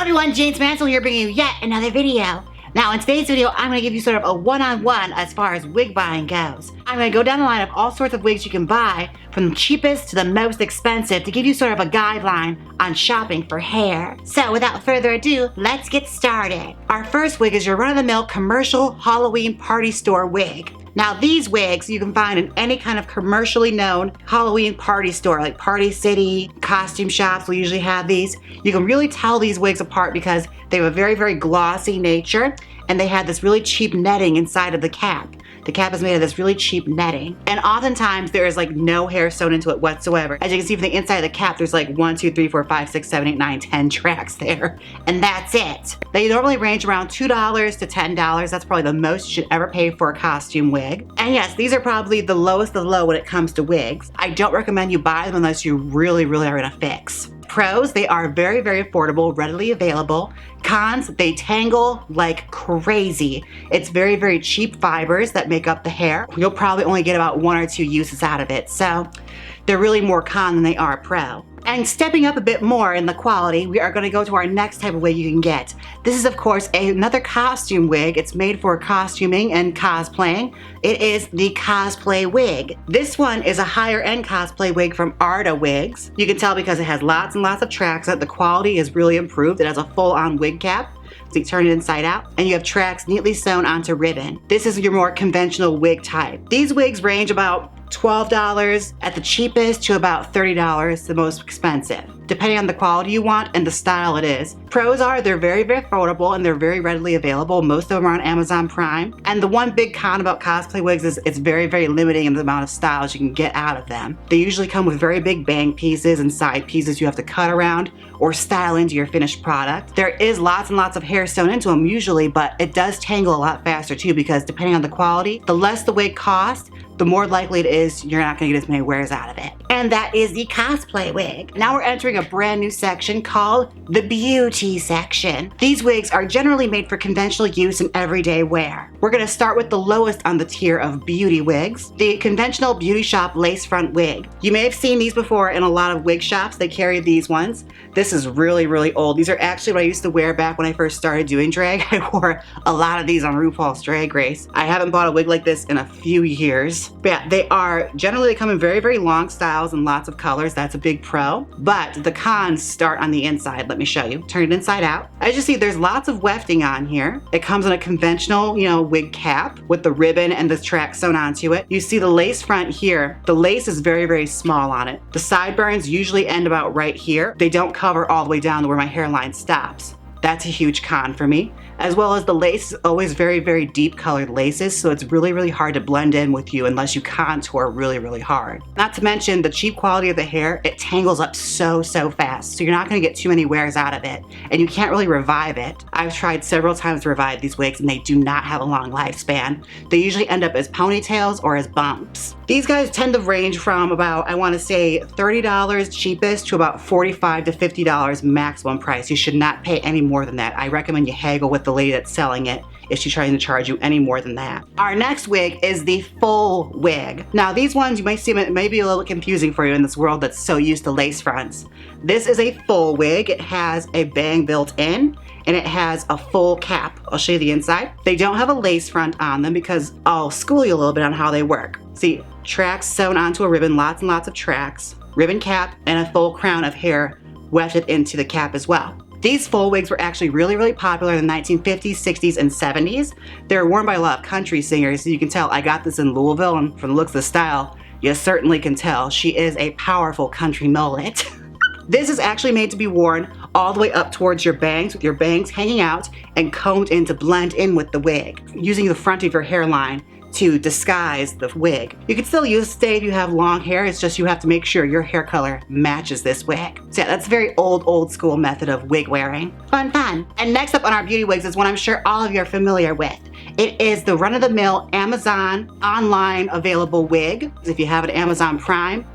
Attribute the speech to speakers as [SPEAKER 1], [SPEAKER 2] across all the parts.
[SPEAKER 1] everyone, Jaymes Mansfield here bringing you yet another video. Now in today's video, I'm going to give you sort of a one-on-one as far as wig buying goes. I'm going to go down the line of all sorts of wigs you can buy, from the cheapest to the most expensive, to give you sort of a guideline on shopping for hair. So without further ado, let's get started. Our first wig is your run-of-the-mill commercial Halloween party store wig. Now these wigs you can find in any kind of commercially known Halloween party store, like Party City, costume shops will usually have these. You can really tell these wigs apart because they have a very, very glossy nature, and they have this really cheap netting inside of the cap. The cap is made of this really cheap netting. And oftentimes there is like no hair sewn into it whatsoever. As you can see from the inside of the cap, there's like 1, 2, 3, 4, 5, 6, 7, 8, 9, 10 tracks there. And that's it. They normally range around $2 to $10. That's probably the most you should ever pay for a costume wig. And yes, these are probably the lowest of the low when it comes to wigs. I don't recommend you buy them unless you really, really are in a fix. Pros, they are very, very affordable, readily available. Cons, they tangle like crazy. It's very, very cheap fibers that make up the hair. You'll probably only get about 1 or 2 uses out of it. So they're really more con than they are pro. And stepping up a bit more in the quality, we are going to go to our next type of wig you can get. This is, of course, another costume wig. It's made for costuming and cosplaying. It is the Cosplay Wig. This one is a higher end cosplay wig from Arta Wigs. You can tell because it has lots and lots of tracks that the quality is really improved. It has a full-on wig cap. So you turn it inside out, and you have tracks neatly sewn onto ribbon. This is your more conventional wig type. These wigs range about $12 at the cheapest to about $30, the most expensive, depending on the quality you want and the style it is. Pros are they're very, very affordable and they're very readily available. Most of them are on Amazon Prime. And the one big con about cosplay wigs is it's very, very limiting in the amount of styles you can get out of them. They usually come with very big bang pieces and side pieces you have to cut around or style into your finished product. There is lots and lots of hair sewn into them usually, but it does tangle a lot faster too, because depending on the quality, the less the wig costs, the more likely it is you're not going to get as many wears out of it. And that is the cosplay wig. Now we're entering a brand new section called the beauty section. These wigs are generally made for conventional use and everyday wear. We're going to start with the lowest on the tier of beauty wigs, the conventional beauty shop lace front wig. You may have seen these before in a lot of wig shops. They carry these ones. This is really, really old. These are actually what I used to wear back when I first started doing drag. I wore a lot of these on RuPaul's Drag Race. I haven't bought a wig like this in a few years. But yeah, they come in very, very long styles and lots of colors. That's a big pro. But the cons start on the inside. Let me show you. Turn it inside out. As you see, there's lots of wefting on here. It comes in a conventional, wig cap with the ribbon and the track sewn onto it. You see the lace front here. The lace is very, very small on it. The sideburns usually end about right here. They don't cover all the way down to where my hairline stops. That's a huge con for me. As well as the lace is always very, very deep colored laces, so it's really, really hard to blend in with you unless you contour really, really hard. Not to mention the cheap quality of the hair, it tangles up so fast, so you're not gonna get too many wears out of it, and you can't really revive it. I've tried several times to revive these wigs and they do not have a long lifespan. They usually end up as ponytails or as bumps. These guys tend to range from about, I wanna say $30 cheapest to about $45 to $50 maximum price. You should not pay any more than that. I recommend you haggle with the lady that's selling it if she's trying to charge you any more than that. Our next wig is the full wig. Now these ones, you might see them, it may be a little confusing for you in this world that's so used to lace fronts. This is a full wig. It has a bang built in and it has a full cap. I'll show you the inside. They don't have a lace front on them because I'll school you a little bit on how they work. See, tracks sewn onto a ribbon, lots and lots of tracks, ribbon cap, and a full crown of hair wefted into the cap as well. These full wigs were actually really, really popular in the 1950s, 60s, and 70s. They were worn by a lot of country singers, so you can tell I got this in Louisville, and from the looks of the style, you certainly can tell she is a powerful country mullet. This is actually made to be worn all the way up towards your bangs, with your bangs hanging out and combed in to blend in with the wig, using the front of your hairline to disguise the wig. You can still use stay if you have long hair, it's just you have to make sure your hair color matches this wig. So yeah, that's a very old school method of wig wearing. Fun. And next up on our beauty wigs is one I'm sure all of you are familiar with. It is the run-of-the-mill Amazon online available wig. If you have an Amazon Prime,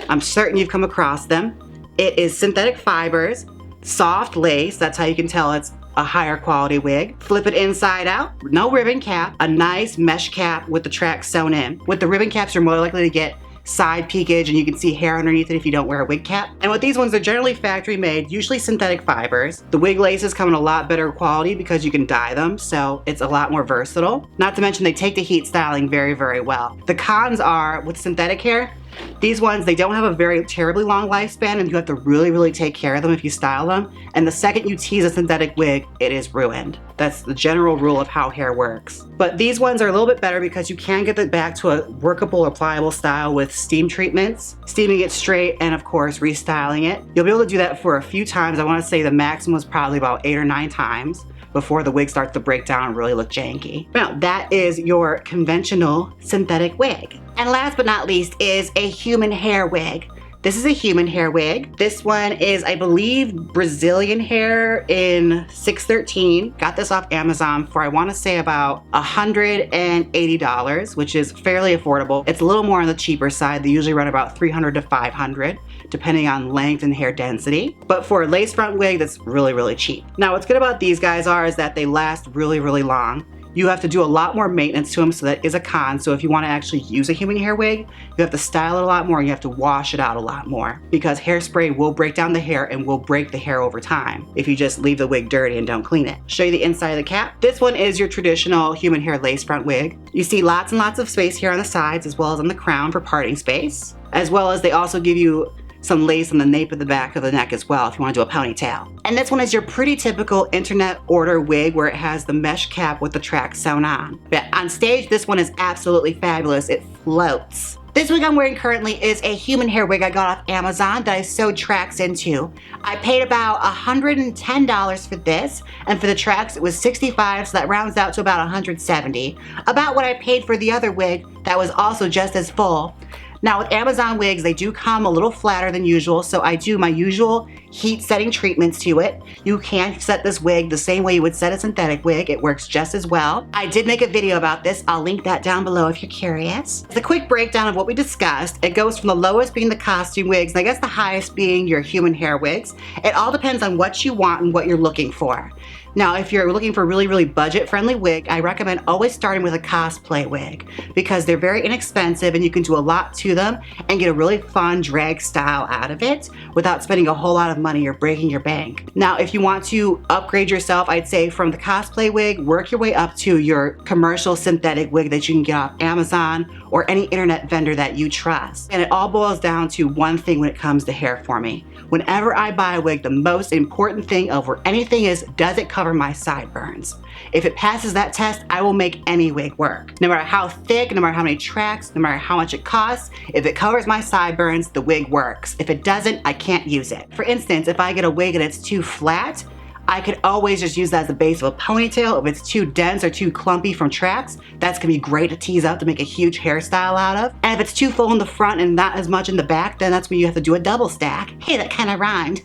[SPEAKER 1] I'm certain you've come across them. It is synthetic fibers, soft lace, that's how you can tell it's a higher quality wig. Flip it inside out, no ribbon cap, a nice mesh cap with the track sewn in. With the ribbon caps, you're more likely to get side peakage and you can see hair underneath it if you don't wear a wig cap. And with these ones, they're generally factory made, usually synthetic fibers. The wig laces come in a lot better quality because you can dye them, so it's a lot more versatile. Not to mention they take the heat styling very, very well. The cons are with synthetic hair, these ones, they don't have a very terribly long lifespan and you have to really, really take care of them if you style them. And the second you tease a synthetic wig, it is ruined. That's the general rule of how hair works. But these ones are a little bit better because you can get it back to a workable or pliable style with steam treatments, steaming it straight, and of course restyling it. You'll be able to do that for a few times. I want to say the maximum was probably about 8 or 9 times before the wig starts to break down and really look janky. Now, that is your conventional synthetic wig. And last but not least is a human hair wig. This is a human hair wig. This one is, I believe, Brazilian hair in 613. Got this off Amazon for, I want to say, about $180, which is fairly affordable. It's a little more on the cheaper side. They usually run about $300 to $500, depending on length and hair density. But for a lace front wig, that's really, really cheap. Now, what's good about these guys is that they last really, really long. You have to do a lot more maintenance to them, so that is a con. So if you want to actually use a human hair wig, you have to style it a lot more and you have to wash it out a lot more because hairspray will break down the hair and will break the hair over time if you just leave the wig dirty and don't clean it. Show you the inside of the cap. This one is your traditional human hair lace front wig. You see lots and lots of space here on the sides as well as on the crown for parting space, as well as they also give you some lace on the nape of the back of the neck as well if you want to do a ponytail. And this one is your pretty typical internet order wig where it has the mesh cap with the track sewn on. But on stage, this one is absolutely fabulous. It floats. This wig I'm wearing currently is a human hair wig I got off Amazon that I sewed tracks into. I paid about $110 for this, and for the tracks it was $65, so that rounds out to about $170. About what I paid for the other wig that was also just as full. Now with Amazon wigs, they do come a little flatter than usual, so I do my usual heat setting treatments to it. You can set this wig the same way you would set a synthetic wig. It works just as well. I did make a video about this. I'll link that down below if you're curious. It's a quick breakdown of what we discussed. It goes from the lowest being the costume wigs, and I guess the highest being your human hair wigs. It all depends on what you want and what you're looking for. Now, if you're looking for a really, really budget-friendly wig, I recommend always starting with a cosplay wig because they're very inexpensive and you can do a lot to them and get a really fun drag style out of it without spending a whole lot of money or breaking your bank. Now, if you want to upgrade yourself, I'd say from the cosplay wig, work your way up to your commercial synthetic wig that you can get off Amazon or any internet vendor that you trust. And it all boils down to one thing when it comes to hair for me. Whenever I buy a wig, the most important thing over anything is, does it cover my sideburns? If it passes that test, I will make any wig work. No matter how thick, no matter how many tracks, no matter how much it costs, if it covers my sideburns, the wig works. If it doesn't, I can't use it. For instance, if I get a wig and it's too flat, I could always just use that as the base of a ponytail. If it's too dense or too clumpy from tracks, that's gonna be great to tease out to make a huge hairstyle out of. And if it's too full in the front and not as much in the back, then that's when you have to do a double stack. Hey, that kind of rhymed.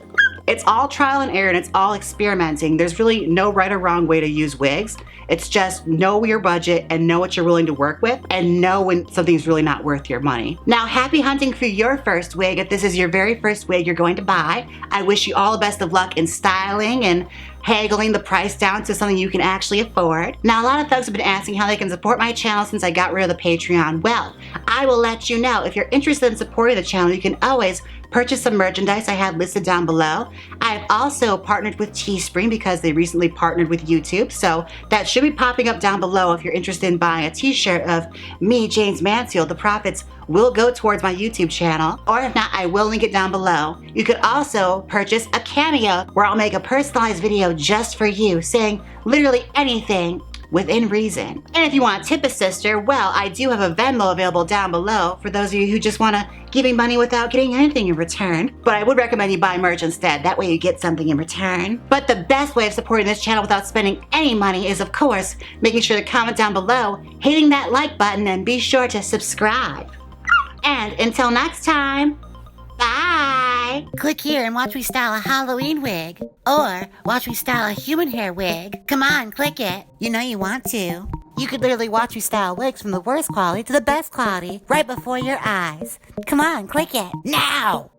[SPEAKER 1] It's all trial and error and it's all experimenting. There's really no right or wrong way to use wigs. It's just know your budget and know what you're willing to work with and know when something's really not worth your money. Now, happy hunting for your first wig. If this is your very first wig you're going to buy, I wish you all the best of luck in styling and haggling the price down to something you can actually afford. Now, a lot of folks have been asking how they can support my channel since I got rid of the Patreon. Well, I will let you know. If you're interested in supporting the channel, you can always purchase some merchandise I have listed down below. I've also partnered with Teespring because they recently partnered with YouTube, so that should be popping up down below if you're interested in buying a t-shirt of me, Jaymes Mansfield. The profits will go towards my YouTube channel, or if not, I will link it down below. You could also purchase a Cameo where I'll make a personalized video just for you saying literally anything within reason. And if you want to tip a sister, well, I do have a Venmo available down below for those of you who just want to give me money without getting anything in return. But I would recommend you buy merch instead. That way you get something in return. But the best way of supporting this channel without spending any money is, of course, making sure to comment down below, hitting that like button, and be sure to subscribe. And until next time, bye! Click here and watch me style a Halloween wig. Or watch me style a human hair wig. Come on, click it. You know you want to. You could literally watch me style wigs from the worst quality to the best quality right before your eyes. Come on, click it. Now!